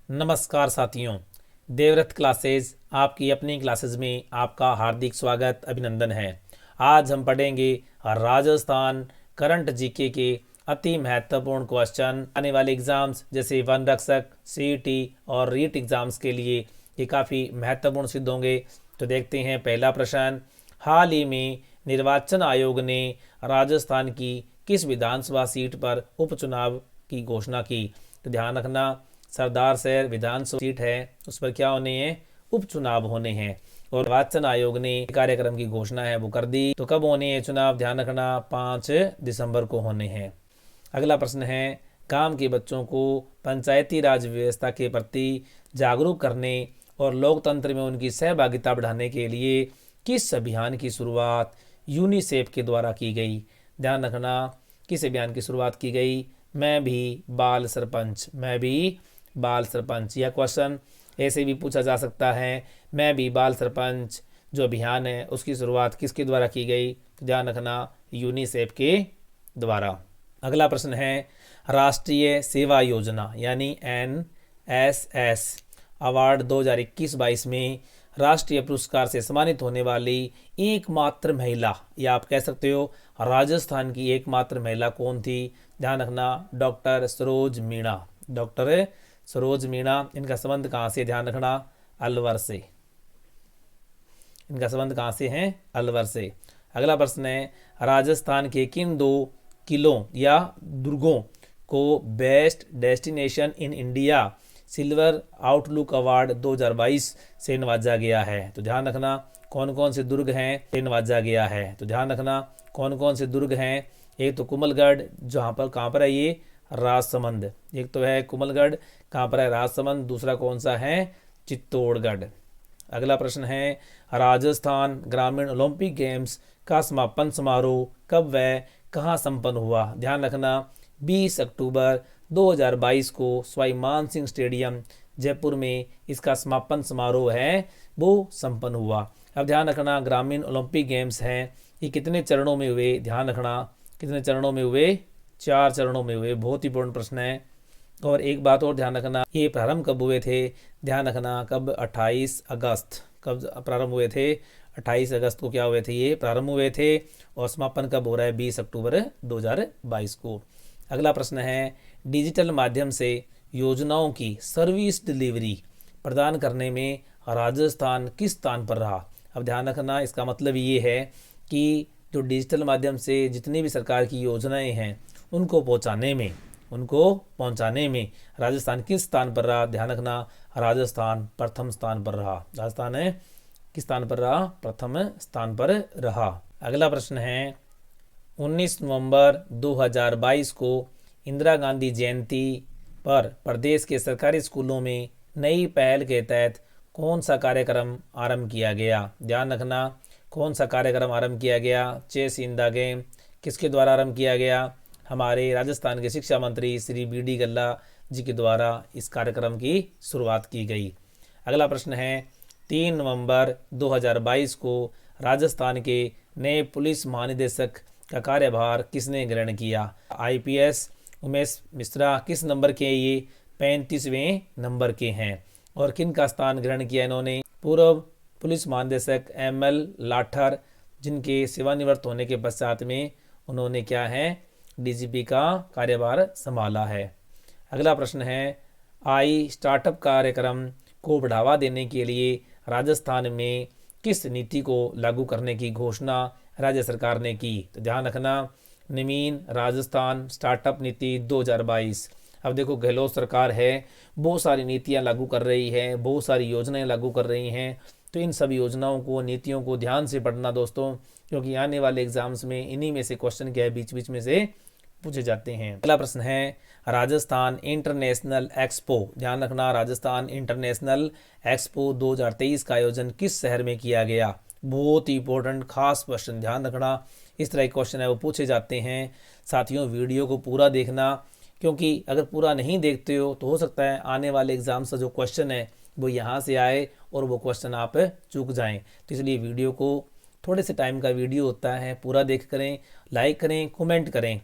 नमस्कार साथियों, देवव्रत क्लासेस आपकी अपनी क्लासेस में आपका हार्दिक स्वागत अभिनंदन है। आज हम पढ़ेंगे राजस्थान करंट जीके के अति महत्वपूर्ण क्वेश्चन। आने वाले एग्जाम्स जैसे वन रक्षक, सीईटी और रीट एग्जाम्स के लिए ये काफ़ी महत्वपूर्ण सिद्ध होंगे। तो देखते हैं पहला प्रश्न। हाल ही में निर्वाचन आयोग ने राजस्थान की किस विधानसभा सीट पर उपचुनाव की घोषणा की? तो ध्यान रखना, सरदार शहर विधानसभा सीट है, उस पर क्या होने हैं? उपचुनाव होने हैं। और निर्वाचन आयोग ने कार्यक्रम की घोषणा है वो कर दी। तो कब होने हैं चुनाव? ध्यान रखना, 5 दिसंबर को होने हैं। अगला प्रश्न है, गांव के बच्चों को पंचायती राज व्यवस्था के प्रति जागरूक करने और लोकतंत्र में उनकी सहभागिता बढ़ाने के लिए किस अभियान की शुरुआत यूनिसेफ के द्वारा की गई? ध्यान रखना, किस अभियान की शुरुआत की गई? मैं भी बाल सरपंच। मैं भी बाल सरपंच। यह क्वेश्चन ऐसे भी पूछा जा सकता है, मैं भी बाल सरपंच जो अभियान है उसकी शुरुआत किसके द्वारा की गई? तो ध्यान रखना, यूनिसेफ के द्वारा। अगला प्रश्न है, राष्ट्रीय सेवा योजना यानी NSS अवार्ड 2021-22 में राष्ट्रीय पुरस्कार से सम्मानित होने वाली एकमात्र महिला, या आप कह सकते हो राजस्थान की एकमात्र महिला कौन थी? ध्यान रखना, डॉक्टर सरोज मीणा। डॉक्टर सरोज मीणा। इनका संबंध कहाँ से? ध्यान रखना, अलवर से। इनका संबंध कहाँ से है? अलवर से। अगला प्रश्न है, राजस्थान के किन 2 किलों या दुर्गों को best destination in India silver outlook award 2022 से नवाजा गया है? तो ध्यान रखना, कौन कौन से दुर्ग हैं से नवाजा गया है? तो ध्यान रखना, कौन कौन से दुर्ग हैं? एक तो कुमलगढ़, जहाँ पर कहाँ पर है ये? राजसमंद। एक तो है कुमलगढ़, कहाँ पर है? राजसमंद। दूसरा कौन सा है? चित्तौड़गढ़। अगला प्रश्न है, राजस्थान ग्रामीण ओलंपिक गेम्स का समापन समारोह कब व कहाँ संपन्न हुआ? ध्यान रखना, 20 अक्टूबर 2022 को सवाई मान सिंह स्टेडियम जयपुर में इसका समापन समारोह है वो संपन्न हुआ। अब ध्यान रखना, ग्रामीण ओलंपिक गेम्स हैं, ये कितने चरणों में हुए? ध्यान रखना, कितने चरणों में हुए? 4 चरणों में हुए। बहुत ही इंपॉर्टेंट प्रश्न है। और एक बात और ध्यान रखना, ये प्रारंभ कब हुए थे? ध्यान रखना, कब? 28 अगस्त। कब प्रारंभ हुए थे? 28 अगस्त को क्या हुए थे? ये प्रारंभ हुए थे। और समापन कब हो रहा है? 20 अक्टूबर 2022 को। अगला प्रश्न है, डिजिटल माध्यम से योजनाओं की सर्विस डिलीवरी प्रदान करने में राजस्थान किस स्थान पर रहा? अब ध्यान रखना, इसका मतलब ये है कि जो डिजिटल माध्यम से जितनी भी सरकार की योजनाएं हैं उनको पहुंचाने में राजस्थान किस स्थान पर रहा? ध्यान रखना, राजस्थान प्रथम स्थान पर रहा। राजस्थान है किस स्थान पर रहा? प्रथम स्थान पर रहा। अगला प्रश्न है, 19 नवंबर 2022 को इंदिरा गांधी जयंती पर प्रदेश के सरकारी स्कूलों में नई पहल के तहत कौन सा कार्यक्रम आरंभ किया गया? ध्यान रखना, कौन सा कार्यक्रम आरंभ किया गया? चेस इन द गेम किसके द्वारा आरंभ किया गया? हमारे राजस्थान के शिक्षा मंत्री श्री BD गल्ला जी के द्वारा इस कार्यक्रम की शुरुआत की गई। अगला प्रश्न है, 3 नवंबर 2022 को राजस्थान के नए पुलिस महानिदेशक का कार्यभार किसने ग्रहण किया? IPS उमेश मिश्रा। किस नंबर के? ये 35वें नंबर के हैं। और किन का स्थान ग्रहण किया इन्होंने? पूर्व पुलिस महानिदेशक ML लाठर, जिनके सेवानिवृत्त होने के पश्चात में उन्होंने क्या है? DGP का कार्यभार संभाला है। अगला प्रश्न है, स्टार्टअप कार्यक्रम को बढ़ावा देने के लिए राजस्थान में किस नीति को लागू करने की घोषणा राज्य सरकार ने की? तो ध्यान रखना, नवीन राजस्थान स्टार्टअप नीति 2022। अब देखो, गहलोत सरकार है, बहुत सारी नीतियां लागू कर रही है, बहुत सारी योजनाएं लागू कर रही हैं। तो इन सब योजनाओं को, नीतियों को ध्यान से पढ़ना दोस्तों, क्योंकि आने वाले एग्जाम्स में इन्हीं में से क्वेश्चन क्या है बीच बीच में से पूछे जाते हैं। अगला प्रश्न है, राजस्थान इंटरनेशनल एक्सपो। ध्यान रखना, राजस्थान इंटरनेशनल एक्सपो 2023 का आयोजन किस शहर में किया गया? बहुत ही इंपॉर्टेंट खास क्वेश्चन, ध्यान रखना, इस तरह के क्वेश्चन है वो पूछे जाते हैं। साथियों, वीडियो को पूरा देखना, क्योंकि अगर पूरा नहीं देखते हो तो हो सकता है आने वाले एग्जाम से जो क्वेश्चन है वो यहाँ से आए और वो क्वेश्चन आप चूक जाएं। तो इसलिए वीडियो को, थोड़े से टाइम का वीडियो होता है, पूरा देख करें, लाइक करें, कमेंट करें।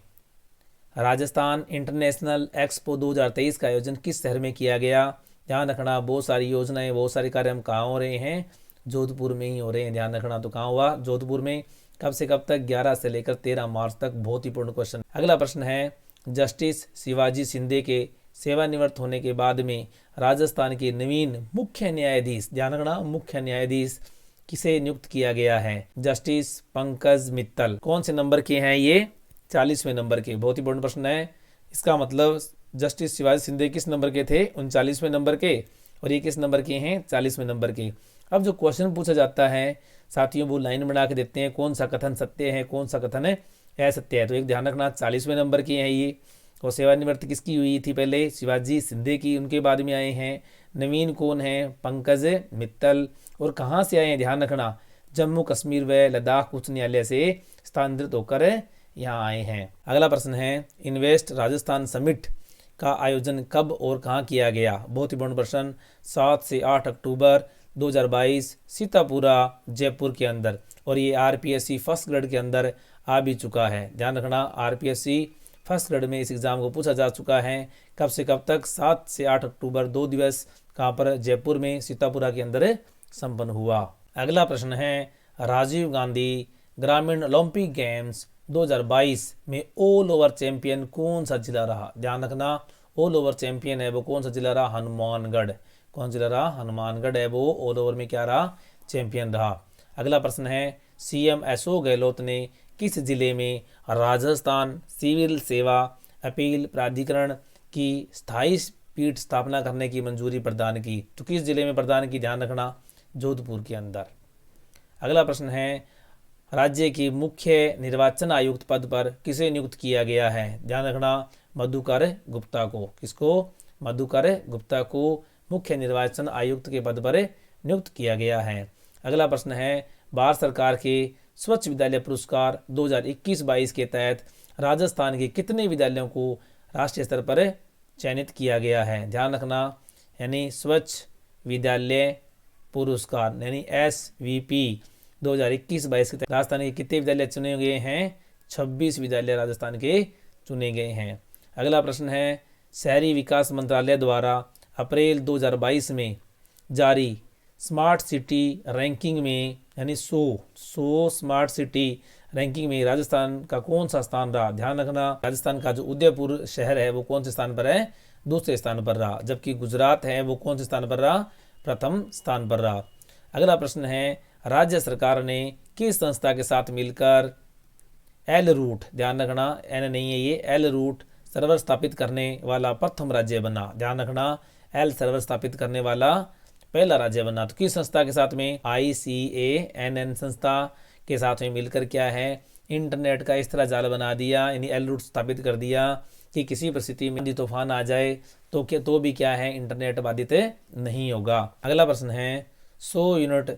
राजस्थान इंटरनेशनल एक्सपो 2023 का आयोजन किस शहर में किया गया? ध्यान रखना बहुत सारी योजनाएं, बहुत सारे कार्य हम कहाँ हो रहे हैं, जोधपुर में ही हो रहे हैं। ध्यान रखना। तो कहाँ हुआ, जोधपुर में। कब से कब तक, 11 से लेकर 13 मार्च तक। बहुत ही पूर्ण क्वेश्चन। अगला प्रश्न है, जस्टिस शिवाजी शिंदे के सेवानिवृत्त होने के बाद में राजस्थान के नवीन मुख्य न्यायाधीश, ध्यान रखना, मुख्य न्यायाधीश किसे नियुक्त किया गया है? जस्टिस पंकज मित्तल। कौन से नंबर के हैं ये? 40वें नंबर के। बहुत ही बड़ा प्रश्न है। इसका मतलब जस्टिस शिवाजी शिंदे किस नंबर के थे? 39वें नंबर के। और ये किस नंबर के हैं? 40वें नंबर के। अब जो क्वेश्चन पूछा जाता है साथियों, वो लाइन बना के देते हैं, कौन सा कथन सत्य है, कौन सा कथन है असत्य है। तो एक ध्यान रखना, 40वें नंबर की है ये। और सेवानिवृत्त किसकी हुई थी? पहले शिवाजी शिंदे की, उनके बाद में आए हैं नवीन कौन है? पंकज मित्तल। और कहाँ से आए हैं? ध्यान रखना, जम्मू कश्मीर व लद्दाख उच्च न्यायालय से स्थानांतरित होकर यहाँ आए हैं। अगला प्रश्न है, इन्वेस्ट राजस्थान समिट का आयोजन कब और कहाँ किया गया? बहुत ही बड़ा प्रश्न। 7 से 8 अक्टूबर 2022 सीतापुरा जयपुर के अंदर। और ये आरपीएससी फर्स्ट ग्रेड के अंदर आ भी चुका है। ध्यान रखना, आरपीएससी फर्स्ट ग्रेड में इस एग्जाम को पूछा जा चुका है। कब से कब तक? 7 से 8 अक्टूबर, 2 दिवस। कहाँ पर? जयपुर में, सीतापुरा के अंदर संपन्न हुआ। अगला प्रश्न है, राजीव गांधी ग्रामीण ओलंपिक गेम्स 2022 में ऑल ओवर चैंपियन कौन सा जिला रहा? ध्यान रखना, ऑल ओवर चैंपियन है वो कौन सा जिला रहा? हनुमानगढ़। कौन जिला रहा? हनुमानगढ़ है वो ऑल ओवर में क्या रहा? चैंपियन रहा। अगला प्रश्न है, सीएम अशोक गहलोत ने किस जिले में राजस्थान सिविल सेवा अपील प्राधिकरण की स्थायी पीठ स्थापना करने की मंजूरी प्रदान की? तो किस जिले में प्रदान की? ध्यान रखना, जोधपुर के अंदर। अगला प्रश्न है, राज्य के मुख्य निर्वाचन आयुक्त पद पर किसे नियुक्त किया गया है? ध्यान रखना, मधुकर गुप्ता को। किसको? मधुकर गुप्ता को मुख्य निर्वाचन आयुक्त के पद पर नियुक्त किया गया है। अगला प्रश्न है, भारत सरकार के स्वच्छ विद्यालय पुरस्कार 2021-22 के तहत राजस्थान के कितने विद्यालयों को राष्ट्रीय स्तर पर चयनित किया गया है? ध्यान रखना, यानी स्वच्छ विद्यालय पुरस्कार यानी SVP 2021-22 के तहत राजस्थान के कितने विद्यालय चुने गए हैं? 26 विद्यालय राजस्थान के चुने गए हैं। अगला प्रश्न है, शहरी विकास मंत्रालय द्वारा अप्रैल 2022 में जारी स्मार्ट सिटी रैंकिंग में यानी 100 स्मार्ट सिटी रैंकिंग में राजस्थान का कौन सा स्थान रहा? ध्यान रखना, राजस्थान का जो उदयपुर शहर है वो कौन से स्थान पर है? दूसरे स्थान पर रहा। जबकि गुजरात है वो कौन से स्थान पर रहा? प्रथम स्थान पर रहा। अगला प्रश्न है, राज्य सरकार ने किस संस्था के साथ मिलकर एल रूट, ध्यान रखना एन नहीं है ये, एल रूट सर्वर स्थापित करने वाला प्रथम राज्य बना? ध्यान रखना, एल सर्वर स्थापित करने वाला पहला राज्य बना। तो किस संस्था के साथ में? ICANN संस्था के साथ में मिलकर क्या है? इंटरनेट का इस तरह जाल बना दिया, यानी एल रूट स्थापित कर दिया कि किसी परिस्थिति में यदि तूफान आ जाए तो भी क्या है? इंटरनेट बाधित नहीं होगा। अगला प्रश्न है, 100 यूनिट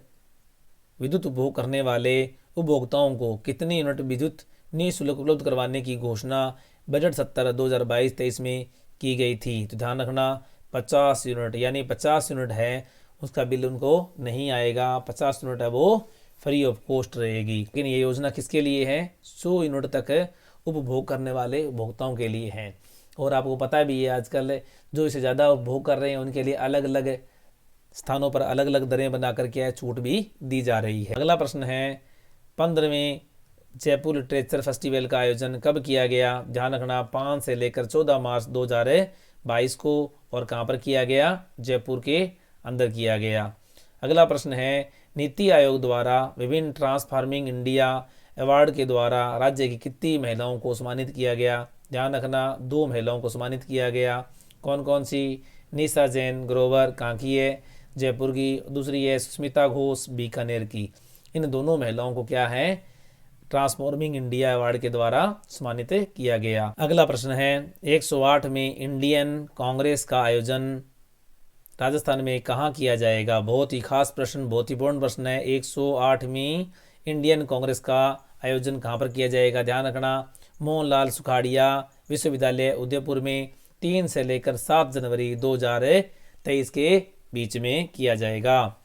विद्युत उपभोग करने वाले उपभोक्ताओं को कितनी यूनिट विद्युत निःशुल्क उपलब्ध करवाने की घोषणा बजट सत्र 2022-23 में की गई थी? तो ध्यान रखना, 50 यूनिट, यानी 50 यूनिट है उसका बिल उनको नहीं आएगा। 50 यूनिट है वो फ्री ऑफ कॉस्ट रहेगी। लेकिन ये योजना किसके लिए है? 100 यूनिट तक उपभोग करने वाले उपभोक्ताओं के लिए है। और आपको पता भी है आजकल जो इससे ज़्यादा उपभोग कर रहे हैं उनके लिए अलग अलग स्थानों पर अलग अलग दरें बना करके छूट भी दी जा रही है। अगला प्रश्न है, 15वें जयपुर लिटरेचर फेस्टिवल का आयोजन कब किया गया? ध्यान रखना, 5 से लेकर 14 मार्च 2022 को। और कहाँ पर किया गया? जयपुर के अंदर किया गया। अगला प्रश्न है, नीति आयोग द्वारा विभिन्न ट्रांसफॉर्मिंग इंडिया अवार्ड के द्वारा राज्य की कितनी महिलाओं को सम्मानित किया गया? ध्यान रखना, 2 महिलाओं को सम्मानित किया गया। कौन कौन सी? निशा जैन ग्रोवर कहाँ की है? जयपुर की। दूसरी है सुष्मिता घोष बीकानेर की। इन दोनों महिलाओं को क्या है? ट्रांसफॉर्मिंग इंडिया अवार्ड के द्वारा सम्मानित किया गया। अगला प्रश्न है, 108 में इंडियन कांग्रेस का आयोजन राजस्थान में कहाँ किया जाएगा? बहुत ही खास प्रश्न, बहुत ही पूर्ण प्रश्न है। 108वीं इंडियन कांग्रेस का आयोजन कहाँ पर किया जाएगा? ध्यान रखना, मोहनलाल सुखाड़िया विश्वविद्यालय उदयपुर में 3 से लेकर 7 जनवरी 2023 के बीच में किया जाएगा।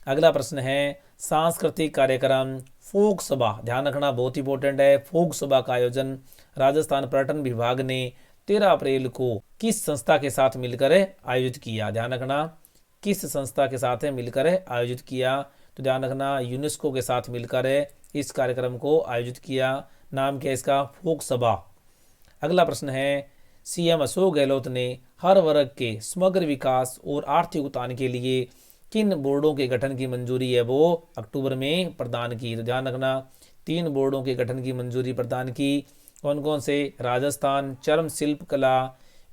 अगला प्रश्न है, सांस्कृतिक कार्यक्रम फोक सभा, ध्यान रखना बहुत इंपॉर्टेंट है, फोक सभा का आयोजन राजस्थान पर्यटन विभाग ने 13 अप्रैल को किस संस्था के साथ मिलकर आयोजित किया? ध्यान रखना, किस संस्था के साथ मिलकर आयोजित किया? तो ध्यान रखना यूनेस्को के साथ मिलकर इस कार्यक्रम को आयोजित किया। नाम क्या है इसका? फोक सभा। अगला प्रश्न है, सीएम अशोक गहलोत ने हर वर्ग के समग्र विकास और आर्थिक उत्थान के लिए किन बोर्डों के गठन की मंजूरी है वो अक्टूबर में प्रदान की? तो ध्यान रखना 3 बोर्डों के गठन की मंजूरी प्रदान की। कौन कौन से? राजस्थान चर्म शिल्प कला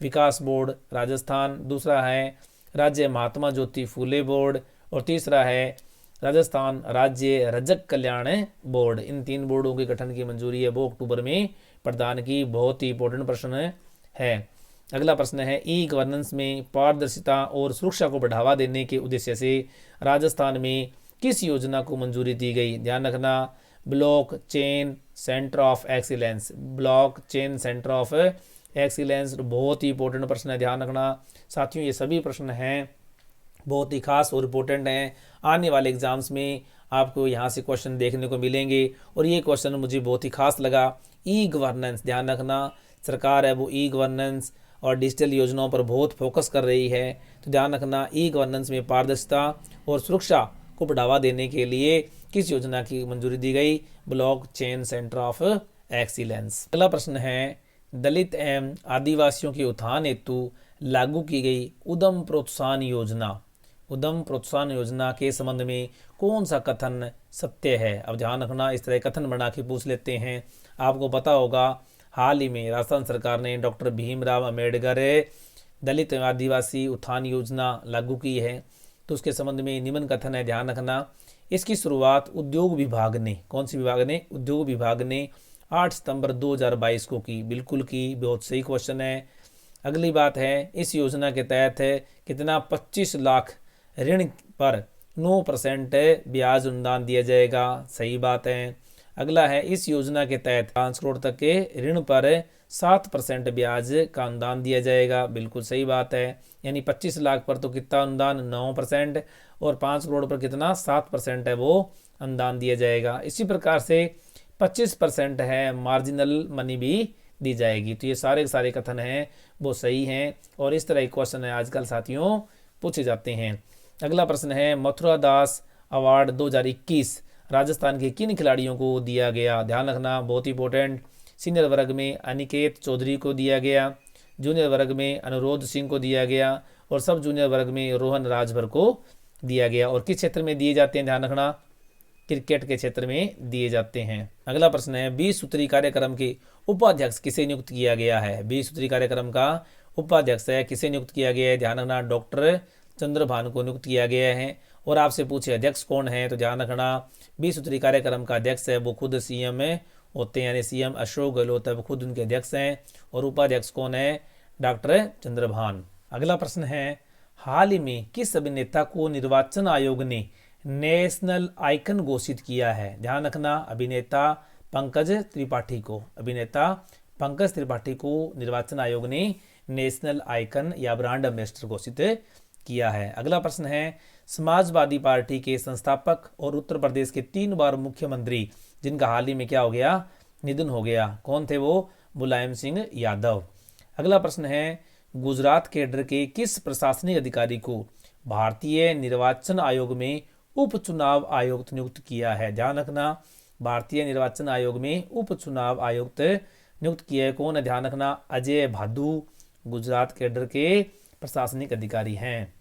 विकास बोर्ड राजस्थान, दूसरा है राज्य महात्मा ज्योति फूले बोर्ड, और तीसरा है राजस्थान राज्य रजक कल्याण बोर्ड। इन 3 बोर्डों के गठन की मंजूरी है वो अक्टूबर में प्रदान की। बहुत ही इंपॉर्टेंट प्रश्न है। अगला प्रश्न है, ई गवर्नेंस में पारदर्शिता और सुरक्षा को बढ़ावा देने के उद्देश्य से राजस्थान में किस योजना को मंजूरी दी गई? ध्यान रखना block chain centre of excellence, block chain centre of excellence. बहुत ही इंपॉर्टेंट प्रश्न है, ध्यान रखना साथियों। ये सभी प्रश्न हैं बहुत ही खास और इम्पोर्टेंट हैं। आने वाले एग्जाम्स में आपको यहाँ से क्वेश्चन देखने को मिलेंगे और ये क्वेश्चन मुझे बहुत ही खास लगा। ई गवर्नेंस, ध्यान रखना सरकार है वो ई गवर्नेंस और डिजिटल योजनाओं पर बहुत फोकस कर रही है। तो ध्यान रखना ई गवर्नेंस में पारदर्शिता और सुरक्षा को बढ़ावा देने के लिए किस योजना की मंजूरी दी गई? Block chain centre of excellence. अगला प्रश्न है, दलित एवं आदिवासियों के उत्थान हेतु लागू की गई उद्यम प्रोत्साहन योजना, उद्यम प्रोत्साहन योजना के संबंध में कौन सा कथन सत्य है? अब ध्यान रखना इस तरह कथन बना के पूछ लेते हैं। आपको पता होगा हाल ही में राजस्थान सरकार ने डॉक्टर भीमराव अंबेडकर दलित एवं आदिवासी उत्थान योजना लागू की है। तो उसके संबंध में निम्न कथन है, ध्यान रखना। इसकी शुरुआत उद्योग विभाग ने, कौन सी विभाग ने? उद्योग विभाग ने 8 सितंबर 2022 को की। बिल्कुल की, बहुत सही क्वेश्चन है। अगली बात है, इस योजना के तहत कितना 25 लाख ऋण पर 9% ब्याज अनुदान दिया जाएगा। सही बात है। अगला है, इस योजना के तहत 5 करोड़ तक के ऋण पर 7% ब्याज का अनुदान दिया जाएगा। बिल्कुल सही बात है। यानी 25 लाख पर तो कितना अनुदान? 9%, और 5 करोड़ पर कितना? 7% है वो अनुदान दिया जाएगा। इसी प्रकार से 25% है मार्जिनल मनी भी दी जाएगी। तो ये सारे के सारे कथन हैं वो सही हैं और इस तरह के क्वेश्चन है आजकल साथियों पूछे जाते हैं। अगला प्रश्न है, मथुरा दास अवार्ड 2021 राजस्थान के किन खिलाड़ियों को दिया गया? ध्यान रखना बहुत इंपॉर्टेंट। सीनियर वर्ग में अनिकेत चौधरी को दिया गया, जूनियर वर्ग में अनुरोध सिंह को दिया गया और सब जूनियर वर्ग में रोहन राजभर को दिया गया। और किस क्षेत्र में दिए जाते हैं? ध्यान रखना क्रिकेट के क्षेत्र में दिए जाते हैं। अगला प्रश्न है, 20 सूत्री कार्यक्रम के उपाध्यक्ष किसे नियुक्त किया गया है? 20 सूत्री कार्यक्रम का उपाध्यक्ष है किसे नियुक्त किया गया है? ध्यान रखना डॉक्टर चंद्रभान को नियुक्त किया गया है। और आपसे पूछे अध्यक्ष कौन है? तो ध्यान रखना 20 सूत्री कार्यक्रम का अध्यक्ष है वो खुद सीएम होते हैं, यानी सीएम अशोक गहलोत है वो खुद उनके अध्यक्ष हैं। और उपाध्यक्ष कौन है? डॉक्टर चंद्रभान। अगला प्रश्न है, हाल ही में किस अभिनेता को निर्वाचन आयोग ने नेशनल आइकन घोषित किया है? ध्यान रखना अभिनेता पंकज त्रिपाठी को, अभिनेता पंकज त्रिपाठी को निर्वाचन आयोग ने नेशनल आइकन या ब्रांड एम्बेसडर घोषित किया है। अगला प्रश्न है, समाजवादी पार्टी के संस्थापक और उत्तर प्रदेश के 3 बार मुख्यमंत्री जिनका हाल ही में क्या हो गया? निधन हो गया, कौन थे वो? मुलायम सिंह यादव। अगला प्रश्न है, गुजरात केडर के किस प्रशासनिक अधिकारी को भारतीय निर्वाचन आयोग में उपचुनाव आयुक्त नियुक्त किया है? ध्यान रखना भारतीय निर्वाचन आयोग में उपचुनाव आयुक्त नियुक्त किया है कौन है? ध्यान रखना अजय भादु गुजरात केडर के प्रशासनिक अधिकारी हैं।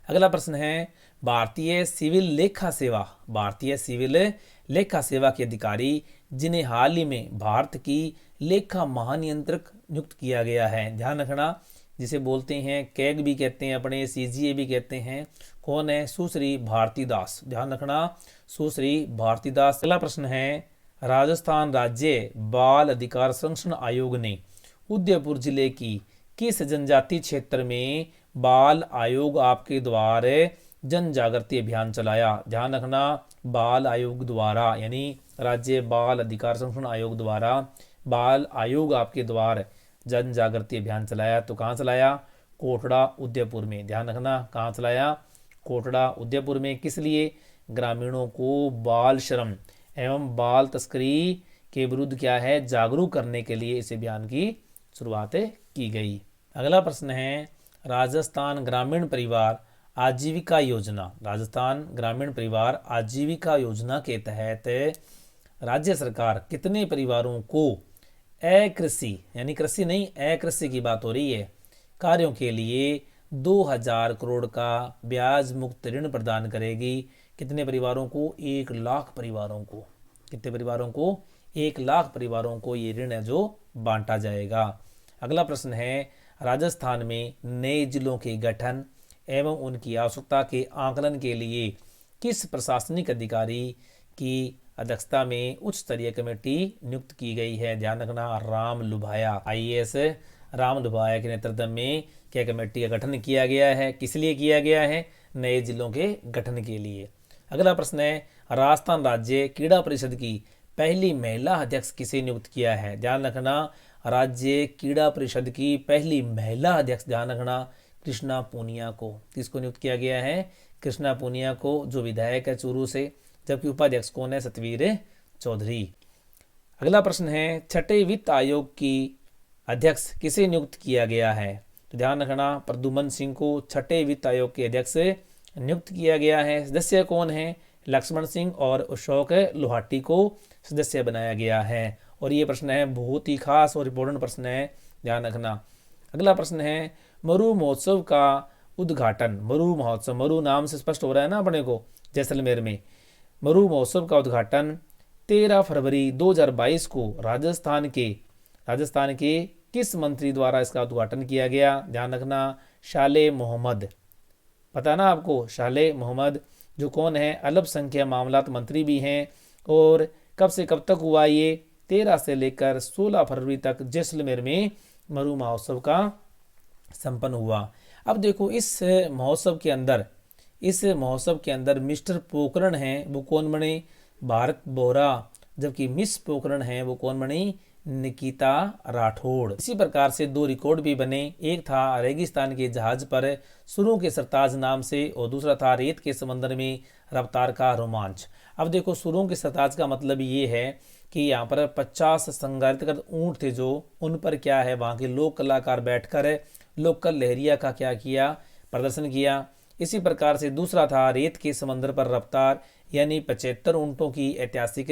अगला प्रश्न है, भारतीय सिविल लेखा सेवा, भारतीय सिविल लेखा सेवा के अधिकारी जिन्हें हाल ही में भारत की लेखा महानियंत्रक नियुक्त किया गया है, ध्यान रखना जिसे बोलते हैं कैग भी कहते हैं, अपने सीजीए भी कहते हैं, कौन है? सुश्री भारती दास। ध्यान रखना सुश्री भारती दास। अगला प्रश्न है, राजस्थान राज्य बाल अधिकार संरक्षण आयोग ने उदयपुर जिले की किस जनजाति क्षेत्र में बाल आयोग आपके द्वारा जन जागृति अभियान चलाया? ध्यान रखना बाल आयोग द्वारा, यानी राज्य बाल अधिकार संरक्षण आयोग द्वारा बाल आयोग आपके द्वार जन जागृति अभियान चलाया। तो कहाँ चलाया? कोटड़ा उदयपुर में। ध्यान रखना कहाँ चलाया? कोटड़ा उदयपुर में। किस लिए? ग्रामीणों को बाल श्रम एवं बाल तस्करी के विरुद्ध क्या है? जागरूक करने के लिए इस अभियान की शुरुआत की गई। अगला प्रश्न है राजस्थान ग्रामीण परिवार आजीविका योजना। राजस्थान ग्रामीण परिवार आजीविका योजना के तहत राज्य सरकार कितने परिवारों को अकृषि, यानी कृषि नहीं अकृषि की बात हो रही है, कार्यों के लिए 2000 करोड़ का ब्याज मुक्त ऋण प्रदान करेगी। कितने परिवारों को? 1 लाख परिवारों को। कितने परिवारों को? 1 लाख परिवारों को ये ऋण है जो बांटा जाएगा। अगला प्रश्न है राजस्थान में नए जिलों के गठन एवं उनकी आवश्यकता के आकलन के लिए किस प्रशासनिक अधिकारी की अध्यक्षता में उच्च स्तरीय कमेटी नियुक्त की गई है? ध्यान रखना, राम लुभाया, IAS राम लुभाया के नेतृत्व में क्या कमेटी का गठन किया गया है? किस लिए किया गया है? नए जिलों के गठन के लिए। अगला प्रश्न है राजस्थान राज्य क्रीड़ा परिषद की पहली महिला अध्यक्ष किसे नियुक्त किया है? ध्यान रखना, राज्य क्रीड़ा परिषद की पहली महिला अध्यक्ष, ध्यान रखना, कृष्णा पूनिया को। किसको नियुक्त किया गया है? कृष्णा पूनिया को, जो विधायक है चूरू से। जबकि उपाध्यक्ष कौन है? सतवीर चौधरी। अगला प्रश्न है छठे वित्त आयोग की अध्यक्ष किसे नियुक्त किया गया है? तो ध्यान रखना, प्रद्युमन सिंह को छठे वित्त आयोग के अध्यक्ष नियुक्त किया गया है। सदस्य कौन है? लक्ष्मण सिंह और अशोक लोहाटी को सदस्य बनाया गया है। और ये प्रश्न है बहुत ही खास और इम्पोर्टेंट प्रश्न है, ध्यान रखना। अगला प्रश्न है मरु महोत्सव का उद्घाटन। मरु महोत्सव, मरु नाम से स्पष्ट हो रहा है ना अपने को, जैसलमेर में। मरु महोत्सव का उद्घाटन 13 फरवरी 2022 को राजस्थान के किस मंत्री द्वारा इसका उद्घाटन किया गया? ध्यान रखना, शाले मोहम्मद। पता ना आपको, शाले मोहम्मद, जो कौन है? अल्पसंख्यक मामलात मंत्री भी हैं। और कब से कब तक हुआ ये? 13 से लेकर 16 फरवरी तक जैसलमेर में मरु महोत्सव का संपन्न हुआ। अब देखो इस महोत्सव के अंदर मिस्टर पोखरण हैं, वो कौन बने? भारत बोरा। जबकि मिस पोखरण हैं, वो कौन बनी? निकिता राठौड़। इसी प्रकार से 2 रिकॉर्ड भी बने। एक था रेगिस्तान के जहाज पर सुरों के सरताज नाम से, और दूसरा था रेत के समंदर में रफ्तार का रोमांच। अब देखो सुरों के सरताज का मतलब ये है कि यहाँ पर 50 संगारित ऊँट थे, जो उन पर क्या है वहाँ के लोक कलाकार बैठकर लोकल लहरिया का क्या किया? प्रदर्शन किया। इसी प्रकार से दूसरा था रेत के समंदर पर रफ्तार, यानी 75 ऊँटों की ऐतिहासिक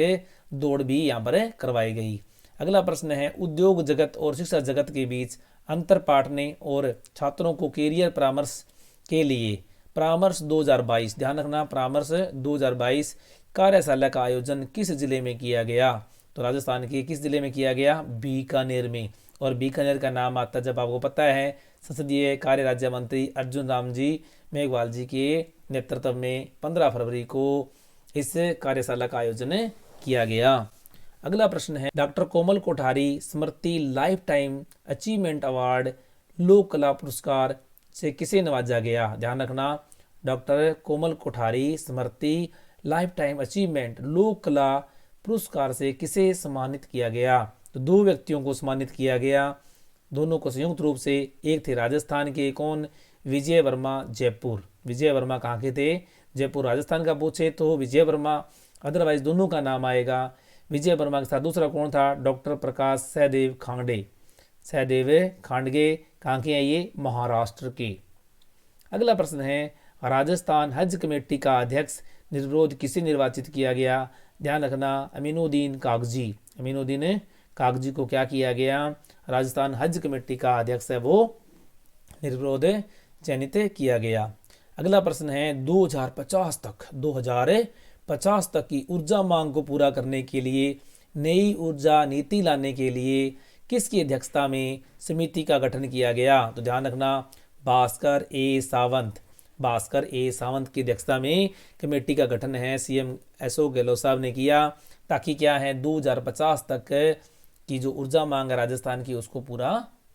दौड़ भी यहाँ पर करवाई गई। अगला प्रश्न है उद्योग जगत और शिक्षा जगत के बीच अंतर पाटने और छात्रों को कैरियर परामर्श के लिए परामर्श 2022, ध्यान रखना, परामर्श 2022 कार्यशाला का आयोजन किस जिले में किया गया? तो राजस्थान के किस जिले में किया गया? बीकानेर में। और बीकानेर का नाम आता जब आपको पता है संसदीय कार्य राज्य मंत्री अर्जुन राम जी मेघवाल जी के नेतृत्व में 15 फरवरी को इस कार्यशाला का आयोजन किया गया। अगला प्रश्न है डॉक्टर कोमल कोठारी स्मृति लाइफ टाइम अचीवमेंट अवार्ड लोक कला पुरस्कार से किसे नवाजा गया? ध्यान रखना, डॉक्टर कोमल कोठारी स्मृति लाइफ टाइम अचीवमेंट लोक कला पुरस्कार से किसे सम्मानित किया गया? तो 2 व्यक्तियों को सम्मानित किया गया, दोनों को संयुक्त रूप से। एक थे राजस्थान के, कौन? विजय वर्मा जयपुर। विजय वर्मा कहाँ के थे? जयपुर। राजस्थान का पूछे तो विजय वर्मा, अदरवाइज दोनों का नाम आएगा। विजय वर्मा के साथ दूसरा कौन था? डॉक्टर प्रकाश सहदेव खांडे। सहदेव खांडगे कहाँ के हैं ये? महाराष्ट्र के। अगला प्रश्न है राजस्थान हज कमेटी का अध्यक्ष निर्विरोध किसे निर्वाचित किया गया? ध्यान रखना, अमीनुद्दीन कागजी। अमीनुद्दीन कागजी को क्या किया गया? राजस्थान हज कमेटी का अध्यक्ष है वो निर्विरोध चयनित किया गया। अगला प्रश्न है 2050 तक की ऊर्जा मांग को पूरा करने के लिए नई ऊर्जा नीति लाने के लिए किसकी अध्यक्षता में समिति का गठन किया गया? तो ध्यान रखना, भास्कर ए सावंत की अध्यक्षता में कमेटी का गठन है, CM अशोक गहलोत साहब ने किया, ताकि क्या है 2050 तक की जो ऊर्जा मांग है राजस्थान की उसको पूरा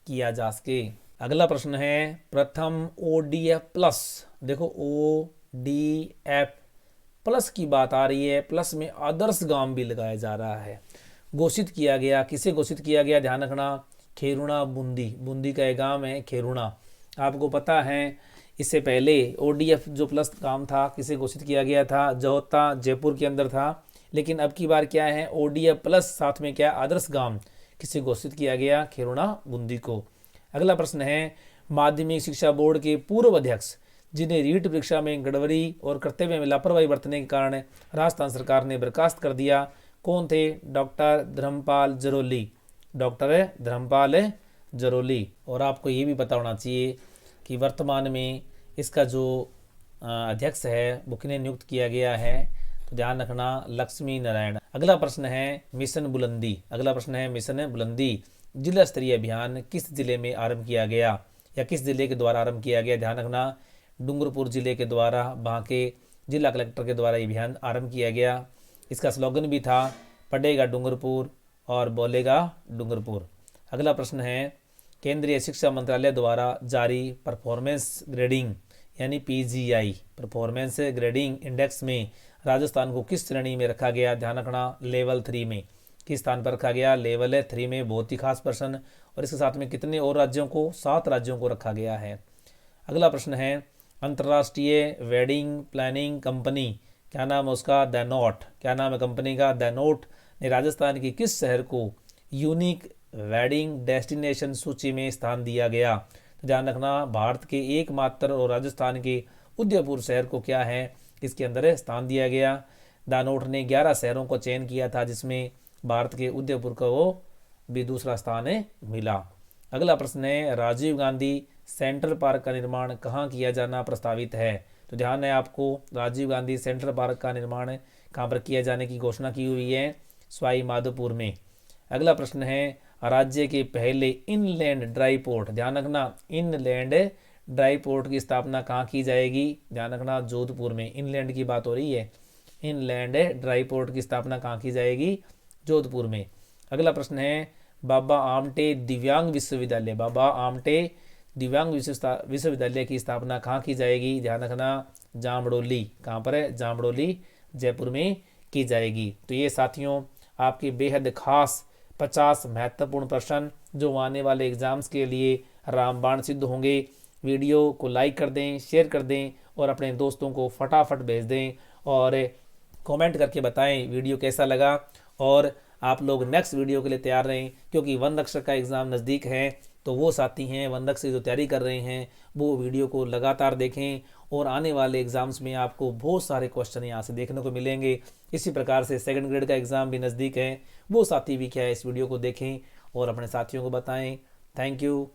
किया जा सके। अगला प्रश्न है प्रथम ODF प्लस। देखो ODF प्लस की बात आ रही है, प्लस में आदर्श गांव भी लगाया जा रहा है। घोषित किया गया, किसे घोषित किया गया? ध्यान रखना, खेरुणा बूंदी का एक गांव है खेरुणा। आपको पता है इससे पहले ODF जो प्लस काम था किसे घोषित किया गया था? जोहता जयपुर के अंदर था। लेकिन अब की बार क्या है? ODF प्लस साथ में क्या? आदर्श गांव किसे घोषित किया गया? खेरुणा बूंदी को। अगला प्रश्न है, माध्यमिक शिक्षा बोर्ड के पूर्व अध्यक्ष जिन्हें रीट परीक्षा में गड़बड़ी और कर्तव्य में लापरवाही बरतने के कारण राजस्थान सरकार ने बर्खास्त कर दिया, कौन थे? डॉक्टर धर्मपाल जरोली। डॉक्टर धर्मपाल जरोली। और आपको ये भी पता होना चाहिए कि वर्तमान में इसका जो अध्यक्ष है वो किन्हें नियुक्त किया गया है, तो ध्यान रखना लक्ष्मी नारायण। अगला प्रश्न है मिशन बुलंदी। अगला प्रश्न है मिशन बुलंदी जिला स्तरीय अभियान किस जिले में आरंभ किया गया या किस जिले के द्वारा आरंभ किया गया? ध्यान रखना डूंगरपुर जिले के द्वारा, वहाँ के जिला कलेक्टर के द्वारा ये अभियान आरंभ किया गया। इसका स्लोगन भी था पढ़ेगा डूंगरपुर और बोलेगा डूंगरपुर। अगला प्रश्न है, केंद्रीय शिक्षा मंत्रालय द्वारा जारी परफॉर्मेंस ग्रेडिंग यानी PGI परफॉर्मेंस ग्रेडिंग इंडेक्स में राजस्थान को किस श्रेणी में रखा गया? ध्यान रखना लेवल 3 में। किस स्थान पर रखा गया? लेवल 3 में। बहुत ही खास प्रश्न। और इसके साथ में कितने और राज्यों को? 7 राज्यों को रखा गया है। अगला प्रश्न है, अंतर्राष्ट्रीय वेडिंग प्लानिंग कंपनी, क्या नाम है उसका? The note. क्या नाम है कंपनी का? द नोट ने राजस्थान के किस शहर को यूनिक वेडिंग डेस्टिनेशन सूची में स्थान दिया गया? तो ध्यान रखना भारत के एकमात्र और राजस्थान के उदयपुर शहर को क्या है, इसके अंदर स्थान दिया गया। द नोट ने 11 शहरों को चयन किया था जिसमें भारत के उदयपुर को भी दूसरा स्थान मिला। अगला प्रश्न है, राजीव गांधी सेंट्रल पार्क का निर्माण कहाँ किया जाना प्रस्तावित है? तो ध्यान है आपको, राजीव गांधी सेंट्रल पार्क का निर्माण कहाँ पर किया जाने की घोषणा की हुई है? सवाई माधोपुर में। अगला प्रश्न है, राज्य के पहले इनलैंड ड्राई पोर्ट, ध्यान रखना इनलैंड ड्राई पोर्ट की स्थापना कहाँ की जाएगी? ध्यान रखना जोधपुर में। इनलैंड की बात हो रही है। इनलैंड ड्राई पोर्ट की स्थापना कहाँ की जाएगी? जोधपुर में। अगला प्रश्न है, बाबा आमटे दिव्यांग विश्वविद्यालय, बाबा आमटे दिव्यांग विश्वविद्यालय की स्थापना कहाँ की जाएगी? ध्यान रखना जामबड़ोली। कहाँ पर है? जामबड़ोली जयपुर में की जाएगी। तो ये साथियों आपके बेहद खास 50 महत्वपूर्ण प्रश्न जो आने वाले एग्जाम्स के लिए रामबाण सिद्ध होंगे। वीडियो को लाइक कर दें, शेयर कर दें और अपने दोस्तों को फटाफट भेज दें और कमेंट करके बताएं वीडियो कैसा लगा। और आप लोग नेक्स्ट वीडियो के लिए तैयार रहें क्योंकि वन रक्षक का एग्ज़ाम नज़दीक है, तो वो साथी हैं वन रक्षक जो तैयारी कर रहे हैं वो वीडियो को लगातार देखें और आने वाले एग्ज़ाम्स में आपको बहुत सारे क्वेश्चन यहाँ से देखने को मिलेंगे। इसी प्रकार से सेकंड ग्रेड का एग्ज़ाम भी नज़दीक है, वो साथी भी क्या है इस वीडियो को देखें और अपने साथियों को बताएं। Thank you.